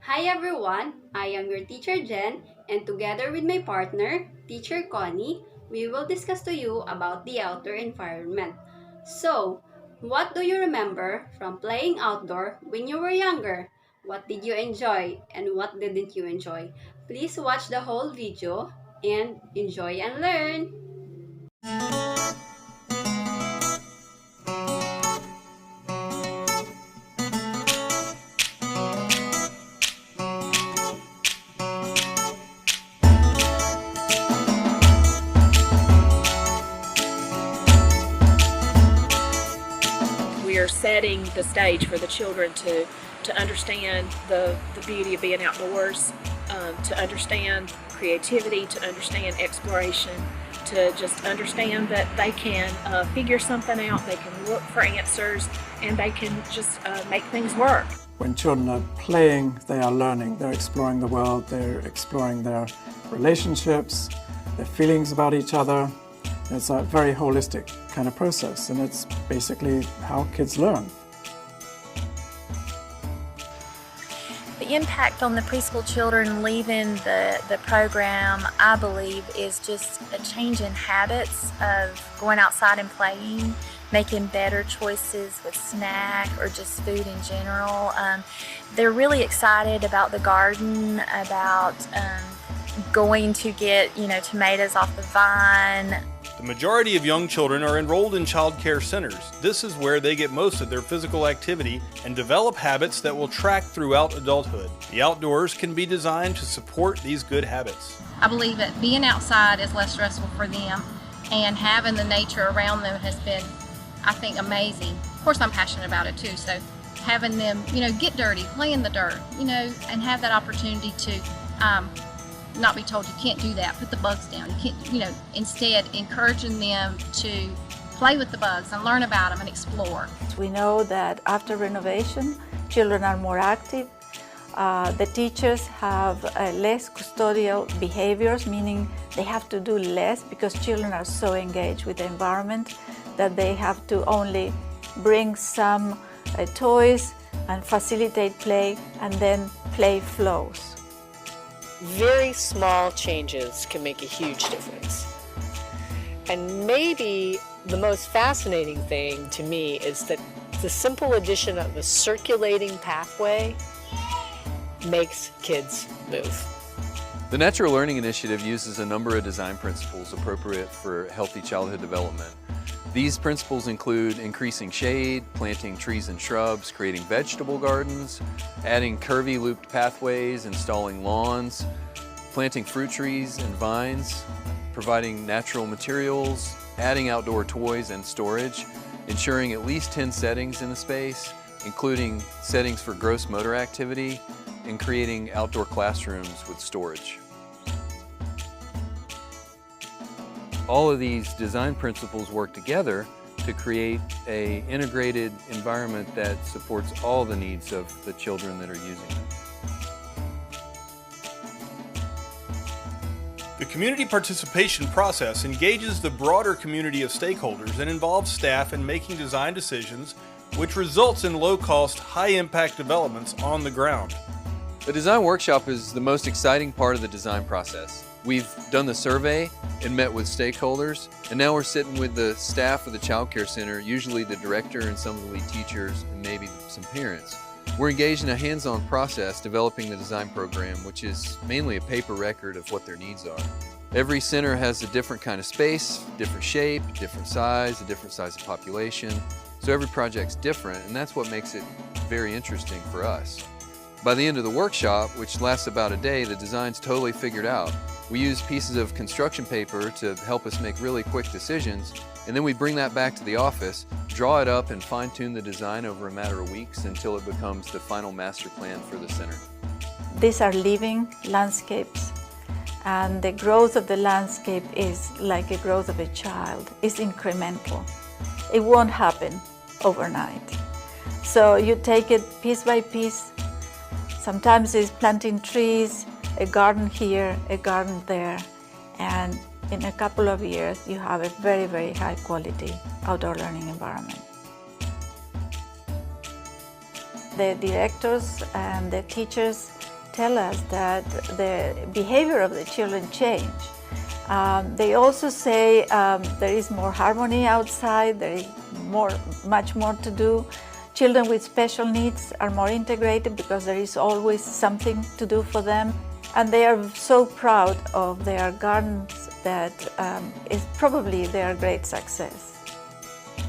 Hi everyone, I am your teacher Jen, and together with my partner, teacher Connie, we will discuss to you about the outdoor environment. So, what do you remember from playing outdoor when you were younger? What did you enjoy and what didn't you enjoy? Please watch the whole video and enjoy and learn! We are setting the stage for the children to understand the beauty of being outdoors, to understand creativity, to understand exploration, to just understand that they can figure something out, they can look for answers, and they can just make things work. When children are playing, they are learning. They're exploring the world, they're exploring their relationships, their feelings about each other. It's a very holistic kind of process, and it's basically how kids learn. The impact on the preschool children leaving the program, I believe, is just a change in habits of going outside and playing, making better choices with snack or just food in general. They're really excited about the garden, about going to get, tomatoes off the vine. The majority of young children are enrolled in child care centers. This is where they get most of their physical activity and develop habits that will track throughout adulthood. The outdoors can be designed to support these good habits. I believe that being outside is less stressful for them, and having the nature around them has been, I think, amazing. Of course, I'm passionate about it too, so having them, get dirty, play in the dirt, and have that opportunity to not be told you can't do that, put the bugs down, you can't, instead encouraging them to play with the bugs and learn about them and explore. We know that after renovation, children are more active. The teachers have less custodial behaviors, meaning they have to do less because children are so engaged with the environment that they have to only bring some toys and facilitate play, and then play flows. Very small changes can make a huge difference. And maybe the most fascinating thing to me is that the simple addition of a circulating pathway makes kids move. The Natural Learning Initiative uses a number of design principles appropriate for healthy childhood development. These principles include increasing shade, planting trees and shrubs, creating vegetable gardens, adding curvy looped pathways, installing lawns, planting fruit trees and vines, providing natural materials, adding outdoor toys and storage, ensuring at least 10 settings in the space, including settings for gross motor activity, and creating outdoor classrooms with storage. All of these design principles work together to create an integrated environment that supports all the needs of the children that are using it. The community participation process engages the broader community of stakeholders and involves staff in making design decisions, which results in low-cost, high-impact developments on the ground. The design workshop is the most exciting part of the design process. We've done the survey and met with stakeholders, and now we're sitting with the staff of the Child Care Center, usually the director and some of the lead teachers and maybe some parents. We're engaged in a hands-on process developing the design program, which is mainly a paper record of what their needs are. Every center has a different kind of space, different shape, different size, a different size of population. So every project's different, and that's what makes it very interesting for us. By the end of the workshop, which lasts about a day, the design's totally figured out. We use pieces of construction paper to help us make really quick decisions, and then we bring that back to the office, draw it up, and fine-tune the design over a matter of weeks until it becomes the final master plan for the center. These are living landscapes, and the growth of the landscape is like the growth of a child. It's incremental. It won't happen overnight. So you take it piece by piece. Sometimes it's planting trees, a garden here, a garden there, and in a couple of years you have a very, very high quality outdoor learning environment. The directors and the teachers tell us that the behavior of the children change. They also say there is more harmony outside, there is much more to do. Children with special needs are more integrated because there is always something to do for them. And they are so proud of their gardens that is probably their great success.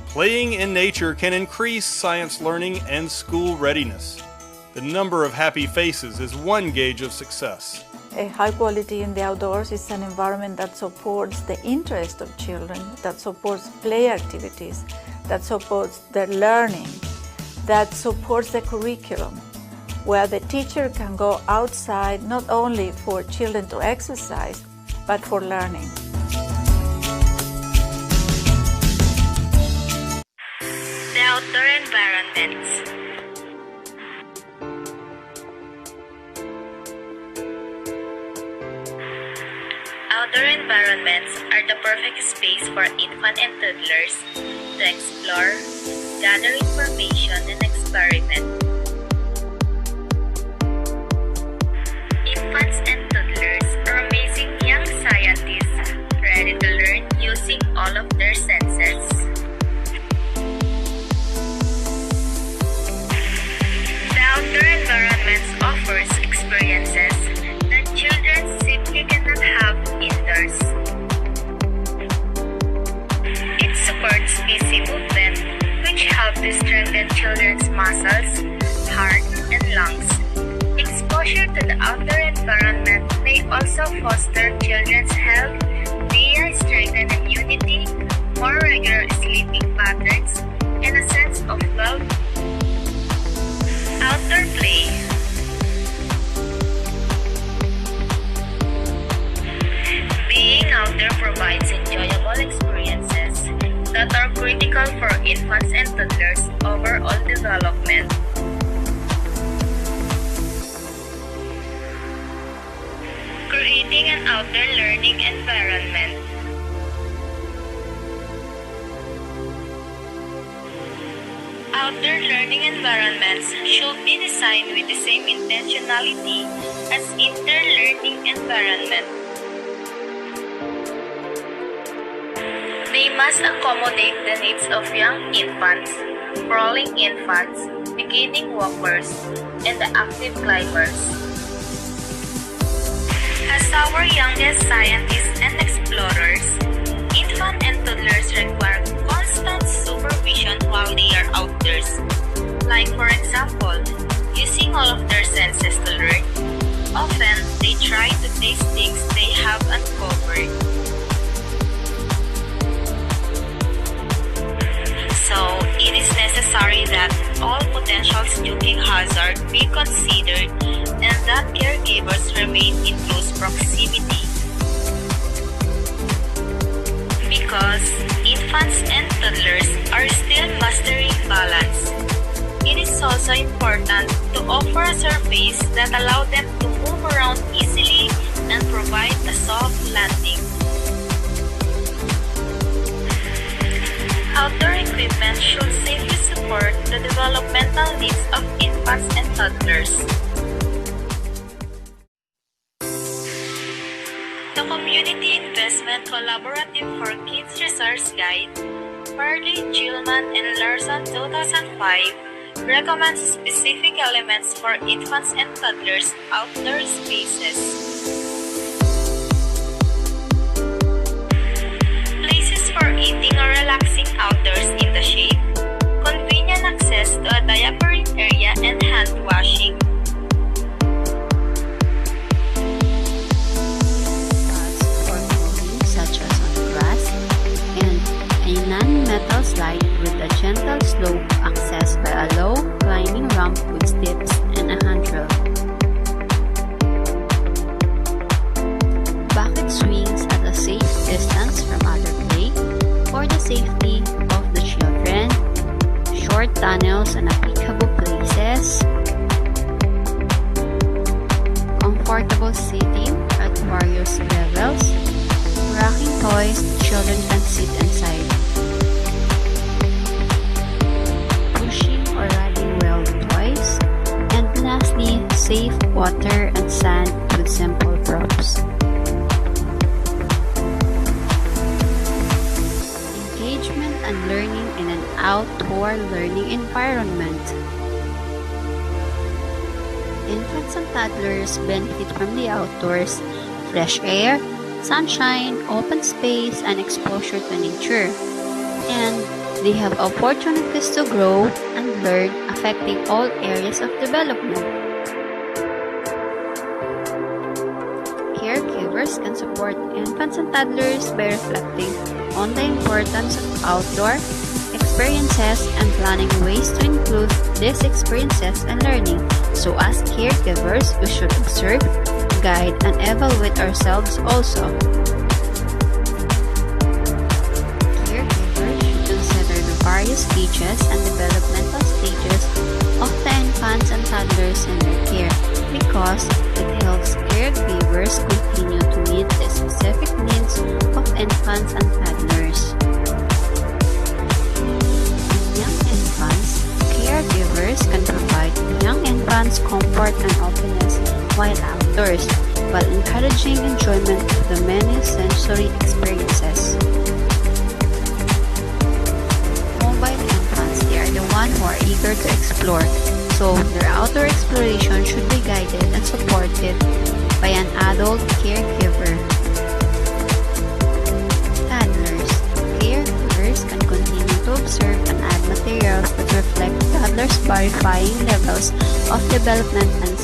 Playing in nature can increase science learning and school readiness. The number of happy faces is one gauge of success. A high quality in the outdoors is an environment that supports the interest of children, that supports play activities, that supports their learning, that supports the curriculum, where the teacher can go outside not only for children to exercise, but for learning. The outdoor environments. Outdoor environments are the perfect space for infant and toddlers to explore, gather information, and experiment. Infants and toddlers are amazing young scientists ready to learn using all of their senses. The outdoor environments offers experiences that children simply cannot have indoors. It supports easy movement, which help to strengthen children's muscles, heart, and lungs. Exposure to the outdoor environment may also foster children's health via strengthened immunity, more regular sleeping patterns, and a sense of well-being. Outdoor play. Being out there provides enjoyable experiences that are critical for infants and toddlers' overall development. Creating an outdoor learning environment. Outdoor learning environments should be designed with the same intentionality as indoor learning environments. They must accommodate the needs of young infants, crawling infants, beginning walkers, and the active climbers. As our youngest scientists and explorers, infants and toddlers require constant supervision while they are outdoors. Like for example, using all of their senses to learn. Often, they try to taste things they have uncovered. So, it is necessary that all potential stroking hazards be considered and that caregivers remain in close proximity. Because infants and toddlers are still mastering balance, it is also important to offer a surface that allows them to move around easily and provide a soft landing. Outdoor equipment should safely support the developmental needs of infants and toddlers. The Community Investment Collaborative for Kids Resource Guide, Perley, Gilman, and Larson 2005 recommends specific elements for infants and toddlers' outdoor spaces. Places for eating or relaxing outdoors in the shade, convenient access to a diapering area and hand washing. Such as on grass, and a non-metal slide with a gentle slope accessed by a low climbing ramp with steps and a handrail. Bucket swings at a safe distance from other play for the safety of the children, short tunnels and applicable places, comfortable seating at various levels, rocking toys children can sit inside, pushing or riding wheel toys, and lastly, safe water and sand with simple props. Engagement and learning in an outdoor learning environment. Infants and toddlers benefit from the outdoors, fresh air, sunshine, open space, and exposure to nature. And they have opportunities to grow and learn, affecting all areas of development. Caregivers can support infants and toddlers by reflecting on the importance of outdoor experiences and planning ways to include these experiences and learning. So as caregivers, we should observe, guide, and evaluate ourselves also. Various stages and developmental stages of the infants and toddlers in their care, because it helps caregivers continue to meet the specific needs of infants and toddlers. In young infants, caregivers can provide young infants comfort and openness while outdoors, while encouraging enjoyment of the many sensory experiences. Who are eager to explore, so their outdoor exploration should be guided and supported by an adult caregiver. Toddlers. Caregivers can continue to observe and add materials that reflect toddlers' varying levels of development and